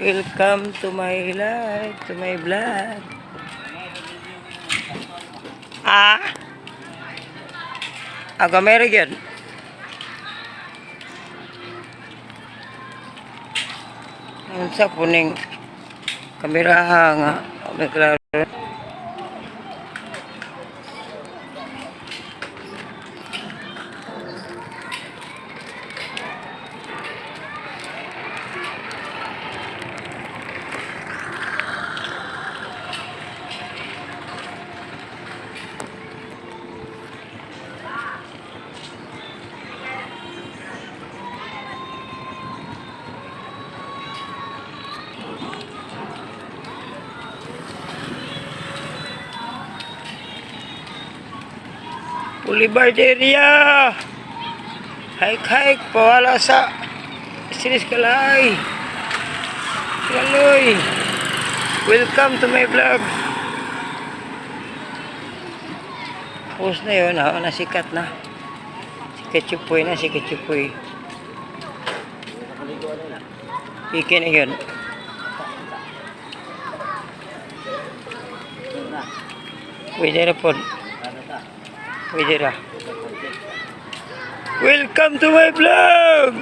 Welcome to my life, to my vlog. Aga meron yun. Ang sa puning kamera nga. May klaro. Boulevard area. Hike pawala sa Sinis Kalay. Kaloy. Welcome to my vlog. Post na yun, nasikat na. Si Ketchupoy na, si Ketchupoy. Iki na yun. Pwede na po. Pwede na. Welcome to my vlog!